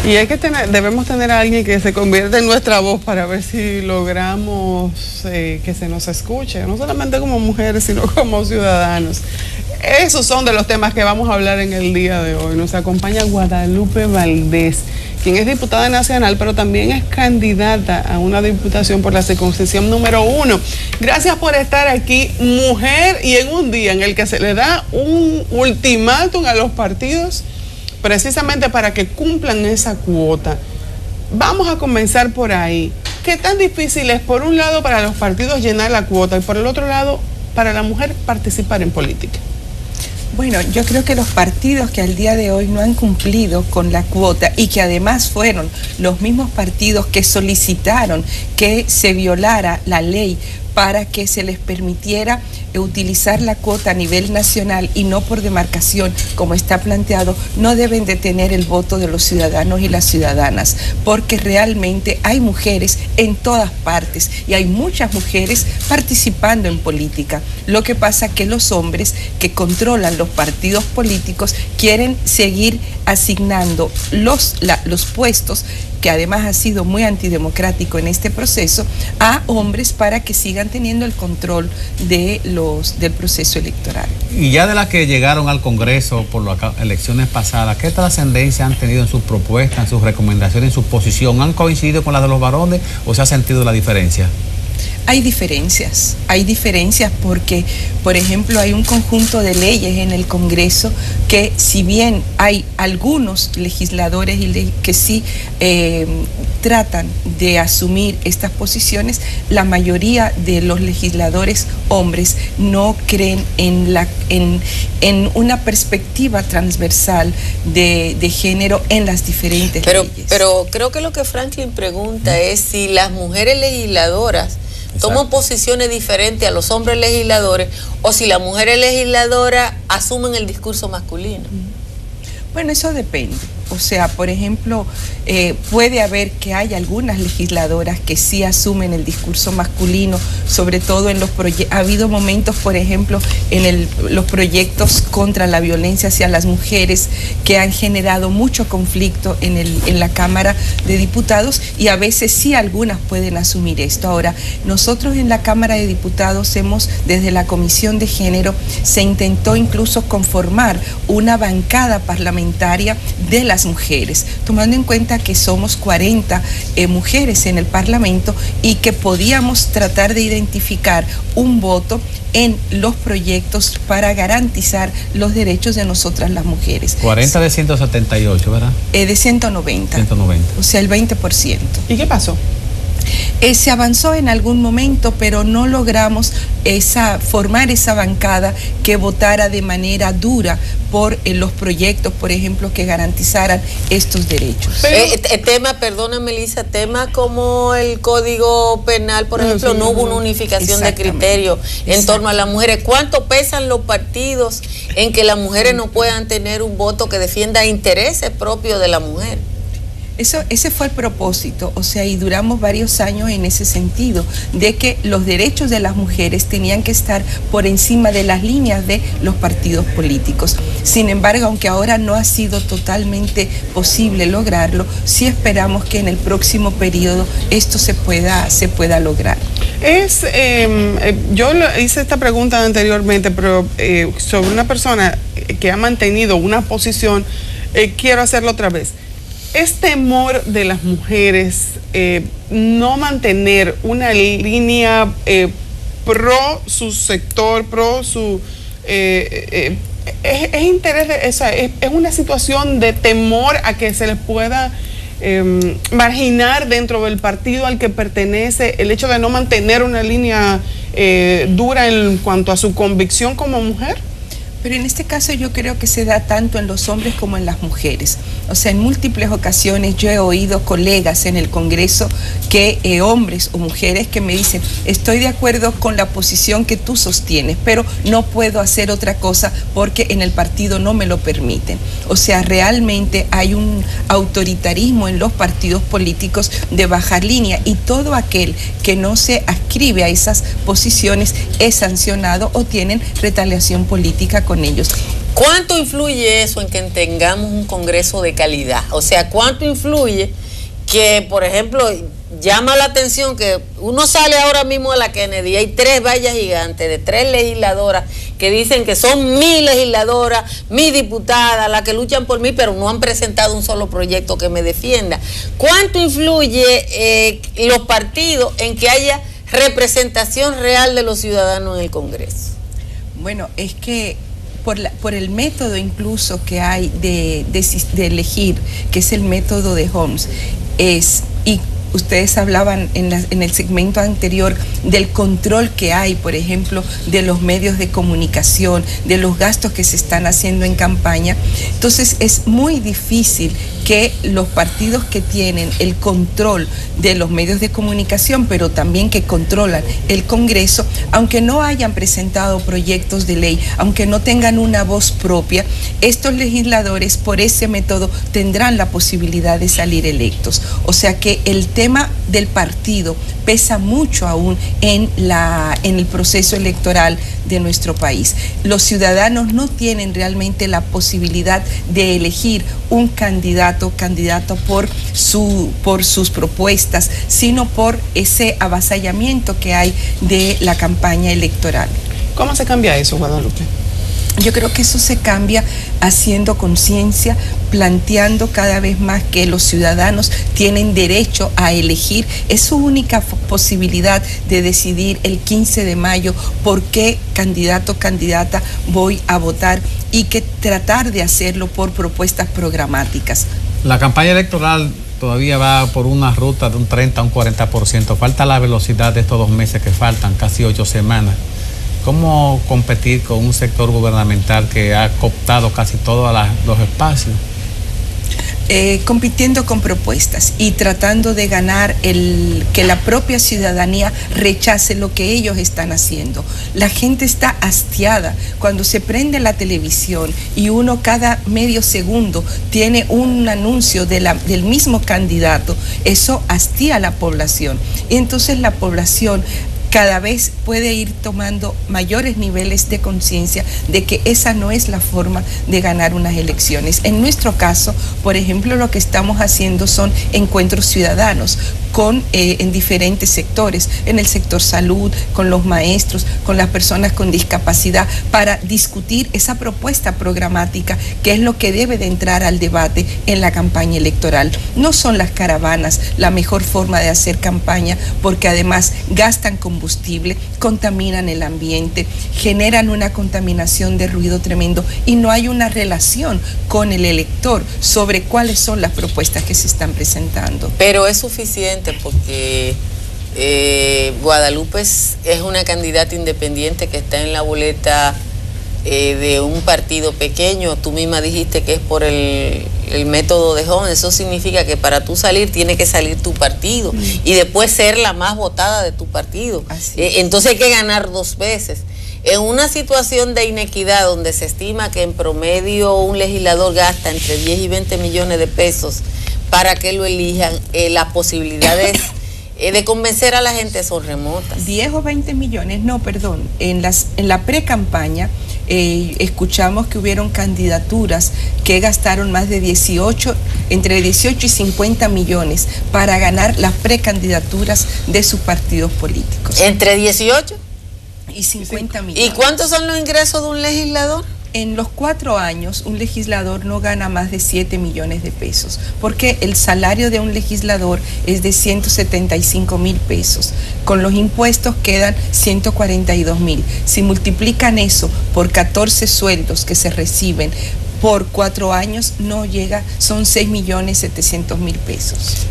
Y debemos tener a alguien que se convierta en nuestra voz para ver si logramos que se nos escuche, no solamente como mujeres, sino como ciudadanos. Esos son de los temas que vamos a hablar en el día de hoy. Nos acompaña Guadalupe Valdés, quien es diputada nacional, pero también es candidata a una diputación por la circunscripción número 1. Gracias por estar aquí, mujer, y en un día en el que se le da un ultimátum a los partidos precisamente para que cumplan esa cuota. Vamos a comenzar por ahí. ¿Qué tan difícil es, por un lado, para los partidos llenar la cuota y por el otro lado, para la mujer participar en política? Bueno, yo creo que los partidos que al día de hoy no han cumplido con la cuota y que además fueron los mismos partidos que solicitaron que se violara la ley para que se les permitiera utilizar la cuota a nivel nacional y no por demarcación, como está planteado, no deben de tener el voto de los ciudadanos y las ciudadanas, porque realmente hay mujeres en todas partes y hay muchas mujeres participando en política. Lo que pasa es que los hombres que controlan los partidos políticos quieren seguir asignando los puestos, que además ha sido muy antidemocrático en este proceso, a hombres para que sigan teniendo el control del proceso electoral. Y ya de las que llegaron al Congreso por las elecciones pasadas, ¿qué trascendencia han tenido en sus propuestas, en sus recomendaciones, en su posición? ¿Han coincidido con las de los varones o se ha sentido la diferencia? Hay diferencias porque, por ejemplo, hay un conjunto de leyes en el Congreso que, si bien hay algunos legisladores que sí tratan de asumir estas posiciones, la mayoría de los legisladores hombres no creen en una perspectiva transversal de género en las diferentes leyes. Pero creo que lo que Franklin pregunta es si las mujeres legisladoras toman posiciones diferentes a los hombres legisladores o si las mujeres legisladoras asumen el discurso masculino. Bueno, eso depende. O sea, por ejemplo, puede haber que haya algunas legisladoras que sí asumen el discurso masculino, sobre todo en los proyectos. Ha habido momentos, por ejemplo, en los proyectos contra la violencia hacia las mujeres que han generado mucho conflicto en la Cámara de Diputados, y a veces sí algunas pueden asumir esto. Ahora, nosotros en la Cámara de Diputados desde la Comisión de Género, se intentó incluso conformar una bancada parlamentaria de las mujeres, tomando en cuenta que somos 40 mujeres en el Parlamento y que podíamos tratar de identificar un voto en los proyectos para garantizar los derechos de nosotras las mujeres. 40 de 178, ¿verdad? De 190. 190. O sea, el 20%. ¿Y qué pasó? Se avanzó en algún momento, pero no logramos formar esa bancada que votara de manera dura por los proyectos, por ejemplo, que garantizaran estos derechos. Perdona Melissa, temas como el Código Penal, por ejemplo, no hubo una unificación de criterios en torno a las mujeres. ¿Cuánto pesan los partidos en que las mujeres no puedan tener un voto que defienda intereses propios de la mujer? Ese fue el propósito, o sea, y duramos varios años en ese sentido, de que los derechos de las mujeres tenían que estar por encima de las líneas de los partidos políticos. Sin embargo, aunque ahora no ha sido totalmente posible lograrlo, sí esperamos que en el próximo periodo esto se pueda lograr. Yo hice esta pregunta anteriormente, pero sobre una persona que ha mantenido una posición, quiero hacerlo otra vez. ¿Es temor de las mujeres no mantener una línea pro su sector, pro su... es interés es una situación de temor a que se les pueda marginar dentro del partido al que pertenece, el hecho de no mantener una línea dura en cuanto a su convicción como mujer? Pero en este caso yo creo que se da tanto en los hombres como en las mujeres. O sea, en múltiples ocasiones yo he oído colegas en el Congreso, hombres o mujeres, que me dicen: estoy de acuerdo con la posición que tú sostienes, pero no puedo hacer otra cosa porque en el partido no me lo permiten. O sea, realmente hay un autoritarismo en los partidos políticos de bajar línea, y todo aquel que no se adscribe a esas posiciones es sancionado o tienen retaliación política con ellos. ¿Cuánto influye eso en que tengamos un Congreso de calidad? O sea, ¿cuánto influye que, por ejemplo, llama la atención que uno sale ahora mismo a la Kennedy, hay 3 vallas gigantes de 3 legisladoras que dicen que son mi legisladoras, mi diputada, las que luchan por mí, pero no han presentado un solo proyecto que me defienda? ¿Cuánto influye los partidos en que haya representación real de los ciudadanos en el Congreso? Bueno, es que por el método incluso que hay de elegir, que es el método de Homs, y ustedes hablaban en el segmento anterior del control que hay, por ejemplo, de los medios de comunicación, de los gastos que se están haciendo en campaña. Entonces es muy difícil que los partidos que tienen el control de los medios de comunicación, pero también que controlan el Congreso, aunque no hayan presentado proyectos de ley, aunque no tengan una voz propia, estos legisladores por ese método tendrán la posibilidad de salir electos. O sea que el tema del partido pesa mucho aún en el proceso electoral de nuestro país. Los ciudadanos no tienen realmente la posibilidad de elegir un candidato por sus propuestas, sino por ese avasallamiento que hay de la campaña electoral. ¿Cómo se cambia eso, Guadalupe? Yo creo que eso se cambia haciendo conciencia, planteando cada vez más que los ciudadanos tienen derecho a elegir. Es su única posibilidad de decidir el 15 de mayo por qué candidato o candidata voy a votar, y que tratar de hacerlo por propuestas programáticas. La campaña electoral todavía va por una ruta de un 30 a un 40%. Falta la velocidad de estos 2 meses que faltan, casi 8 semanas. ¿Cómo competir con un sector gubernamental que ha cooptado casi todos los espacios? Compitiendo con propuestas y tratando de ganar que la propia ciudadanía rechace lo que ellos están haciendo. La gente está hastiada cuando se prende la televisión y uno cada medio segundo tiene un anuncio del mismo candidato. Eso hastía a la población, y entonces la población cada vez puede ir tomando mayores niveles de conciencia de que esa no es la forma de ganar unas elecciones. En nuestro caso, por ejemplo, lo que estamos haciendo son encuentros ciudadanos en diferentes sectores, en el sector salud, con los maestros, con las personas con discapacidad, para discutir esa propuesta programática que es lo que debe de entrar al debate en la campaña electoral. No son las caravanas la mejor forma de hacer campaña, porque además gastan combustible, contaminan el ambiente, generan una contaminación de ruido tremendo, y no hay una relación con el elector sobre cuáles son las propuestas que se están presentando. Pero es suficiente, porque Guadalupe es una candidata independiente que está en la boleta de un partido pequeño. Tú misma dijiste que es por el método de Homs. Eso significa que para tú salir tiene que salir tu partido y después ser la más votada de tu partido. Entonces hay que ganar 2 veces. En una situación de inequidad donde se estima que en promedio un legislador gasta entre 10 y 20 millones de pesos para que lo elijan, las posibilidades de convencer a la gente son remotas. 10 o 20 millones, no, perdón. En la pre-campaña escuchamos que hubieron candidaturas que gastaron más de entre 18 y 50 millones para ganar las precandidaturas de sus partidos políticos. ¿Entre 18? Y 50 millones. ¿Y cuántos son los ingresos de un legislador? En los 4 años, un legislador no gana más de 7 millones de pesos, porque el salario de un legislador es de 175,000 pesos. Con los impuestos quedan 142,000. Si multiplican eso por 14 sueldos que se reciben por 4 años, no llega, son 6,700,000 pesos.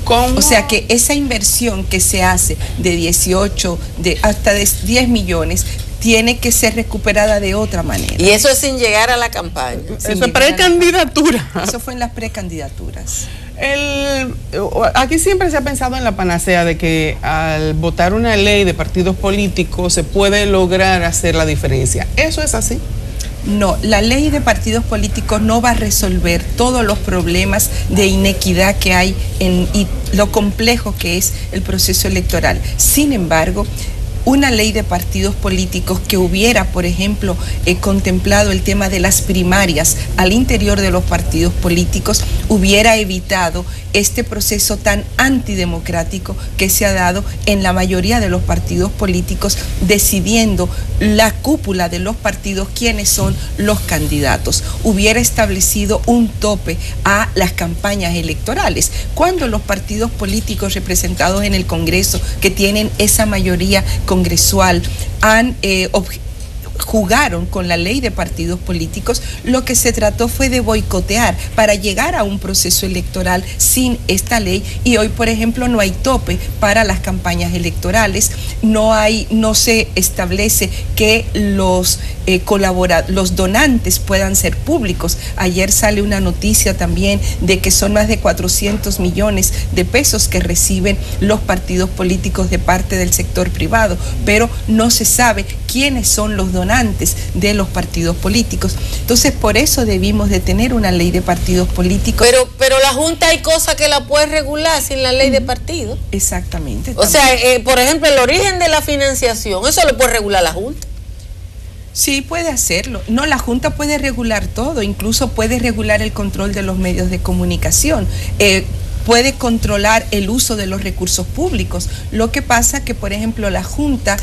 ¿Cómo? O sea que esa inversión que se hace de 18, hasta de 10 millones, tiene que ser recuperada de otra manera. Y eso es sin llegar a la campaña. Eso es precandidatura. Eso fue en las precandidaturas. Aquí siempre se ha pensado en la panacea de que al votar una ley de partidos políticos se puede lograr hacer la diferencia. ¿Eso es así? No, la ley de partidos políticos no va a resolver todos los problemas de inequidad que hay y lo complejo que es el proceso electoral. Sin embargo, una ley de partidos políticos que hubiera, por ejemplo, contemplado el tema de las primarias al interior de los partidos políticos, hubiera evitado este proceso tan antidemocrático que se ha dado en la mayoría de los partidos políticos, decidiendo la cúpula de los partidos quiénes son los candidatos. Hubiera establecido un tope a las campañas electorales. Cuando los partidos políticos representados en el Congreso, que tienen esa mayoría congresual, jugaron con la ley de partidos políticos, lo que se trató fue de boicotear para llegar a un proceso electoral sin esta ley, y hoy, por ejemplo, no hay tope para las campañas electorales, no se establece que los donantes puedan ser públicos. Ayer sale una noticia también de que son más de 400 millones de pesos que reciben los partidos políticos de parte del sector privado, pero no se sabe quiénes son los donantes de los partidos políticos. Entonces, por eso debimos de tener una ley de partidos políticos. Pero la Junta hay cosas que la puede regular sin la ley de partidos. Exactamente. O sea, por ejemplo, el origen de la financiación, eso lo puede regular la Junta. Sí, puede hacerlo. No, la Junta puede regular todo, incluso puede regular el control de los medios de comunicación. Puede controlar el uso de los recursos públicos. Lo que pasa que, por ejemplo, la Junta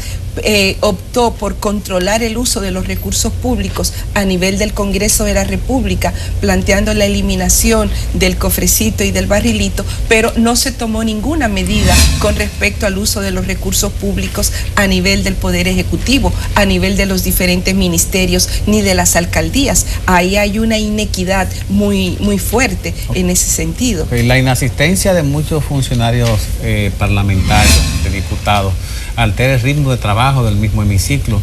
optó por controlar el uso de los recursos públicos a nivel del Congreso de la República, planteando la eliminación del cofrecito y del barrilito, pero no se tomó ninguna medida con respecto al uso de los recursos públicos a nivel del Poder Ejecutivo, a nivel de los diferentes ministerios, ni de las alcaldías. Ahí hay una inequidad muy, muy fuerte en ese sentido. La inasistencia de muchos funcionarios parlamentarios, de diputados, altera el ritmo de trabajo del mismo hemiciclo.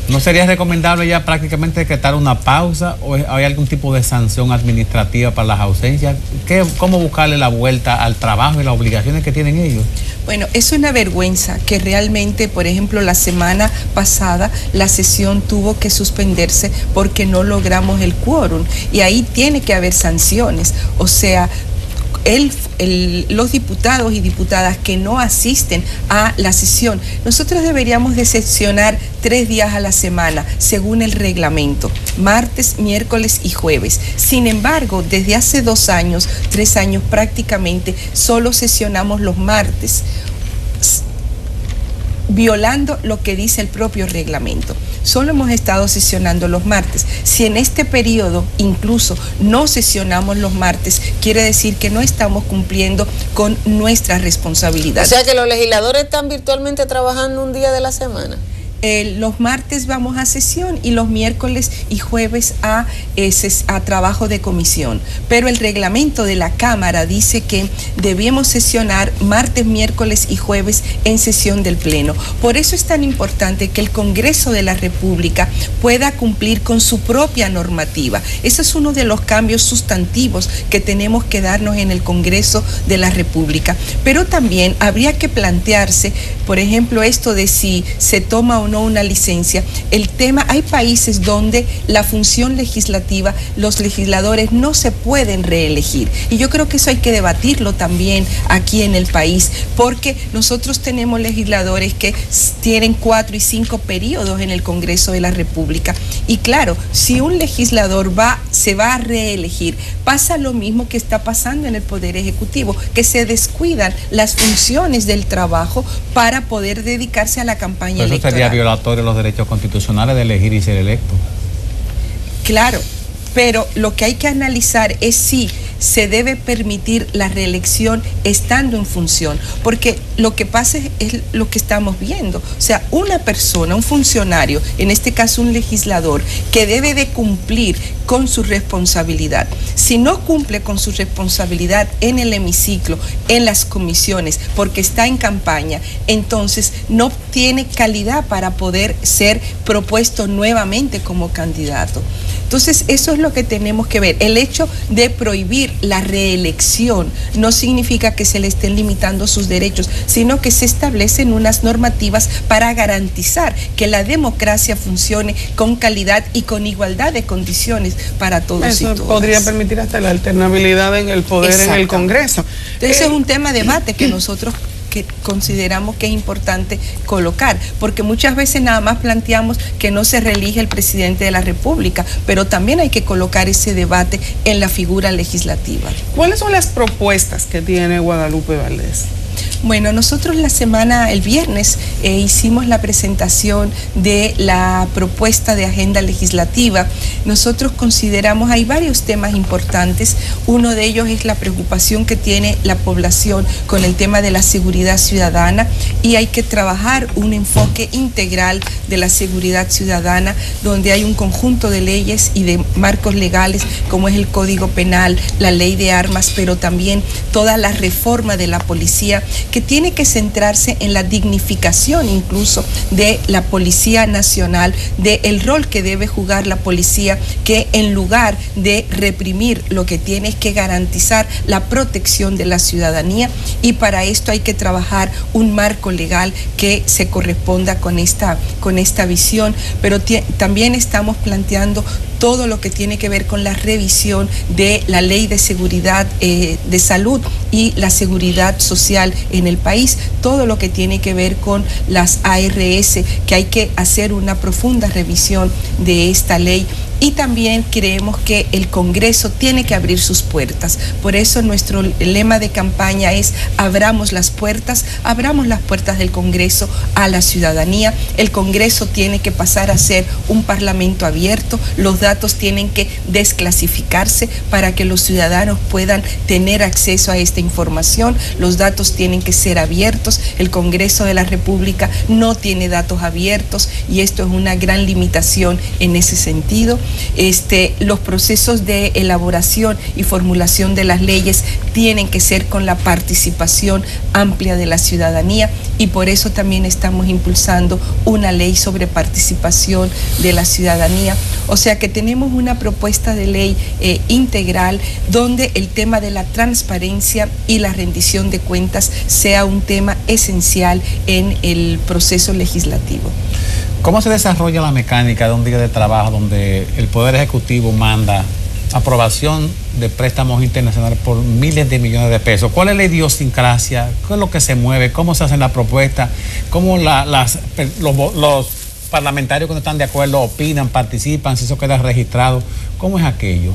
¿No sería recomendable ya prácticamente decretar una pausa, o hay algún tipo de sanción administrativa para las ausencias? ¿Cómo buscarle la vuelta al trabajo y las obligaciones que tienen ellos? Bueno, es una vergüenza que realmente, por ejemplo, la semana pasada la sesión tuvo que suspenderse porque no logramos el quórum, y ahí tiene que haber sanciones. O sea, los diputados y diputadas que no asisten a la sesión, nosotros deberíamos de sesionar 3 días a la semana, según el reglamento, martes, miércoles y jueves. Sin embargo, desde hace 2 años, 3 años prácticamente, solo sesionamos los martes, violando lo que dice el propio reglamento. Solo hemos estado sesionando los martes. Si en este periodo incluso no sesionamos los martes, quiere decir que no estamos cumpliendo con nuestra responsabilidad. O sea que los legisladores están virtualmente trabajando un día de la semana. Los martes vamos a sesión y los miércoles y jueves a trabajo de comisión. Pero el reglamento de la Cámara dice que debemos sesionar martes, miércoles y jueves en sesión del Pleno. Por eso es tan importante que el Congreso de la República pueda cumplir con su propia normativa. Ese es uno de los cambios sustantivos que tenemos que darnos en el Congreso de la República. Pero también habría que plantearse, por ejemplo, esto de si se toma o no una licencia. El tema, hay países donde la función legislativa, los legisladores no se pueden reelegir, y yo creo que eso hay que debatirlo también aquí en el país, porque nosotros tenemos legisladores que tienen 4 y 5 periodos en el Congreso de la República, y claro, si un legislador se va a reelegir, pasa lo mismo que está pasando en el Poder Ejecutivo, que se descuidan las funciones del trabajo para poder dedicarse a la campaña electoral. Eso sería violatorio de los derechos constitucionales de elegir y ser electo. Claro, pero lo que hay que analizar es si se debe permitir la reelección estando en función, porque lo que pasa es lo que estamos viendo. O sea, una persona, un funcionario, en este caso un legislador, que debe de cumplir con su responsabilidad. Si no cumple con su responsabilidad en el hemiciclo, en las comisiones, porque está en campaña, entonces no tiene calidad para poder ser propuesto nuevamente como candidato. Entonces, eso es lo que tenemos que ver. El hecho de prohibir la reelección no significa que se le estén limitando sus derechos, sino que se establecen unas normativas para garantizar que la democracia funcione con calidad y con igualdad de condiciones para todos y todas. Eso podría permitir hasta la alternabilidad en el poder en el Congreso. Entonces, es un tema de debate que nosotros que consideramos que es importante colocar, porque muchas veces nada más planteamos que no se reelige el presidente de la República, pero también hay que colocar ese debate en la figura legislativa. ¿Cuáles son las propuestas que tiene Guadalupe Valdés? Bueno, nosotros el viernes, hicimos la presentación de la propuesta de agenda legislativa. Nosotros consideramos, hay varios temas importantes. Uno de ellos es la preocupación que tiene la población con el tema de la seguridad ciudadana, y hay que trabajar un enfoque integral de la seguridad ciudadana, donde hay un conjunto de leyes y de marcos legales, como es el Código Penal, la Ley de Armas, pero también toda la reforma de la policía, que tiene que centrarse en la dignificación incluso de la Policía Nacional, del rol que debe jugar la policía, que en lugar de reprimir, lo que tiene es que garantizar la protección de la ciudadanía, y para esto hay que trabajar un marco legal que se corresponda con esta visión, pero también estamos planteando todo lo que tiene que ver con la revisión de la Ley de Seguridad de Salud y la seguridad social en el país, todo lo que tiene que ver con las ARS, que hay que hacer una profunda revisión de esta ley. Y también creemos que el Congreso tiene que abrir sus puertas. Por eso nuestro lema de campaña es: abramos las puertas del Congreso a la ciudadanía. El Congreso tiene que pasar a ser un parlamento abierto. Los datos tienen que desclasificarse para que los ciudadanos puedan tener acceso a esta información. Los datos tienen que ser abiertos. El Congreso de la República no tiene datos abiertos, y esto es una gran limitación en ese sentido. Los procesos de elaboración y formulación de las leyes tienen que ser con la participación amplia de la ciudadanía, y por eso también estamos impulsando una ley sobre participación de la ciudadanía. O sea que tenemos una propuesta de ley integral, donde el tema de la transparencia y la rendición de cuentas sea un tema esencial en el proceso legislativo. ¿Cómo se desarrolla la mecánica de un día de trabajo donde el Poder Ejecutivo manda aprobación de préstamos internacionales por miles de millones de pesos? ¿Cuál es la idiosincrasia? ¿Qué es lo que se mueve? ¿Cómo se hacen las propuestas? ¿Cómo los parlamentarios que no están de acuerdo opinan, participan, si eso queda registrado? ¿Cómo es aquello?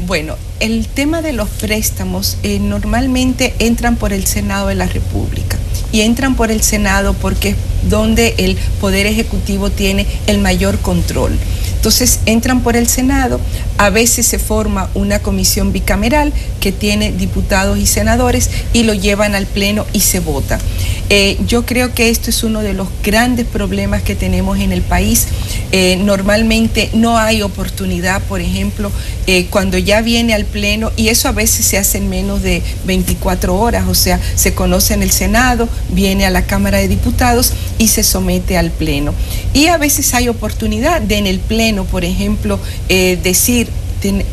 Bueno, el tema de los préstamos normalmente entran por el Senado de la República, y entran por el Senado porque es donde el Poder Ejecutivo tiene el mayor control. Entonces entran por el Senado, a veces se forma una comisión bicameral que tiene diputados y senadores, y lo llevan al Pleno y se vota. Yo creo que esto es uno de los grandes problemas que tenemos en el país. Normalmente no hay oportunidad, por ejemplo, cuando ya viene al Pleno, y eso a veces se hace en menos de 24 horas, o sea, se conoce en el Senado, viene a la Cámara de Diputados y se somete al Pleno. Y a veces hay oportunidad de en el Pleno, por ejemplo,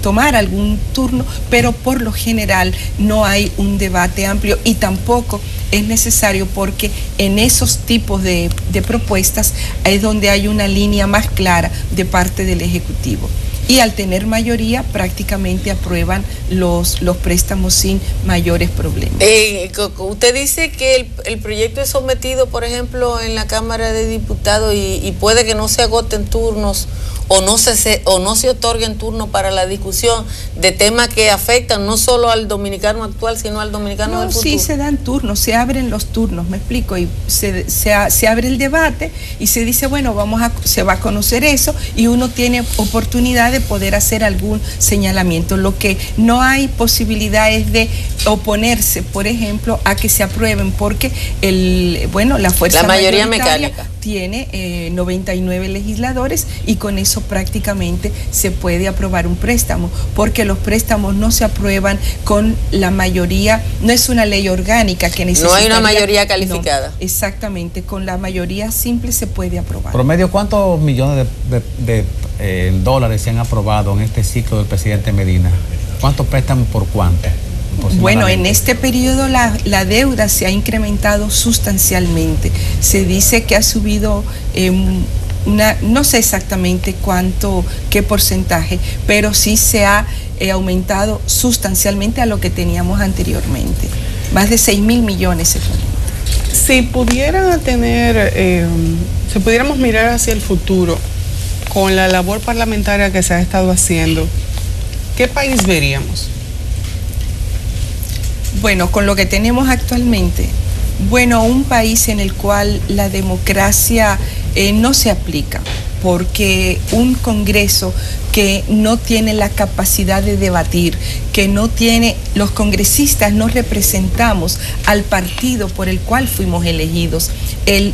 tomar algún turno, pero por lo general no hay un debate amplio, y tampoco es necesario, porque en esos tipos de propuestas es donde hay una línea más clara de parte del Ejecutivo. Y al tener mayoría, prácticamente aprueban los préstamos sin mayores problemas. Usted dice que el proyecto es sometido, por ejemplo, en la Cámara de Diputados, y puede que no se agoten turnos o no se otorguen turnos para la discusión de temas que afectan no solo al dominicano actual, sino al dominicano del futuro. Sí, se dan turnos, se abren los turnos, me explico, y se abre el debate y se dice, bueno, se va a conocer eso, y uno tiene oportunidad de poder hacer algún señalamiento. Lo que no hay posibilidad es de oponerse, por ejemplo, a que se aprueben, porque la fuerza mayoría mecánica tiene 99 legisladores, y con eso prácticamente se puede aprobar un préstamo, porque los préstamos no se aprueban con la mayoría, no es una ley orgánica que necesita. No hay una mayoría calificada. No, exactamente, con la mayoría simple se puede aprobar. ¿Promedio cuántos millones de dólares se han aprobado en este ciclo del presidente Medina? ¿Cuántos préstamos por cuánto? Bueno, en este periodo la deuda se ha incrementado sustancialmente. Se dice que ha subido no sé exactamente qué porcentaje, pero sí se ha aumentado sustancialmente a lo que teníamos anteriormente. Más de 6.000 millones se ponen. Si pudieran si pudiéramos mirar hacia el futuro con la labor parlamentaria que se ha estado haciendo, ¿qué país veríamos? Bueno, con lo que tenemos actualmente, un país en el cual la democracia no se aplica, porque un Congreso que no tiene la capacidad de debatir, los congresistas no representamos al partido por el cual fuimos elegidos. El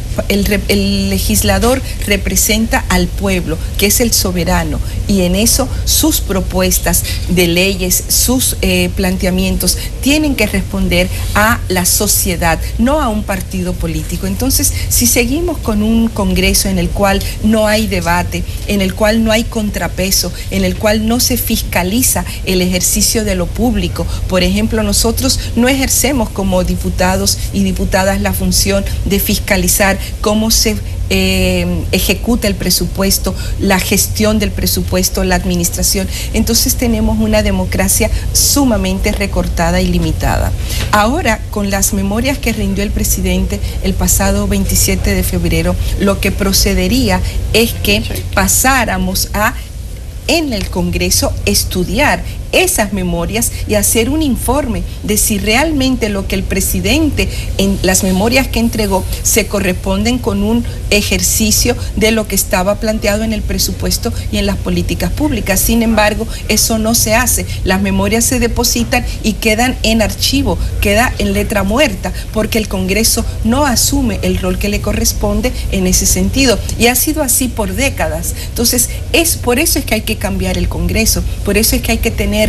legislador representa al pueblo, que es el soberano, y en eso sus propuestas de leyes, sus planteamientos tienen que responder a la sociedad, no a un partido político. Entonces, si seguimos con un Congreso en el cual no hay debate, en el cual no hay contrapeso, en el cual no se fiscaliza el ejercicio de lo público. Por ejemplo, nosotros no ejercemos como diputados y diputadas la función de fiscalizar cómo se ejecuta el presupuesto, la gestión del presupuesto, la administración. Entonces tenemos una democracia sumamente recortada y limitada. Ahora, con las memorias que rindió el presidente el pasado 27 de febrero, lo que procedería es que pasáramos en el Congreso estudiar esas memorias y hacer un informe de si realmente lo que el presidente en las memorias que entregó se corresponden con un ejercicio de lo que estaba planteado en el presupuesto y en las políticas públicas. Sin embargo, eso no se hace. Las memorias se depositan y quedan en archivo, queda en letra muerta, porque el Congreso no asume el rol que le corresponde en ese sentido. Y ha sido así por décadas. Entonces, por eso es que hay que cambiar el Congreso, por eso es que hay que tener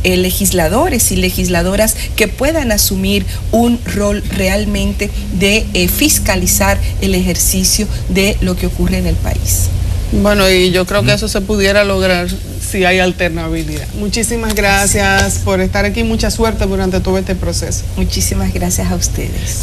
legisladores y legisladoras que puedan asumir un rol realmente de fiscalizar el ejercicio de lo que ocurre en el país. Bueno, y yo creo que eso se pudiera lograr si hay alternabilidad. Muchísimas gracias por estar aquí, mucha suerte durante todo este proceso. Muchísimas gracias a ustedes.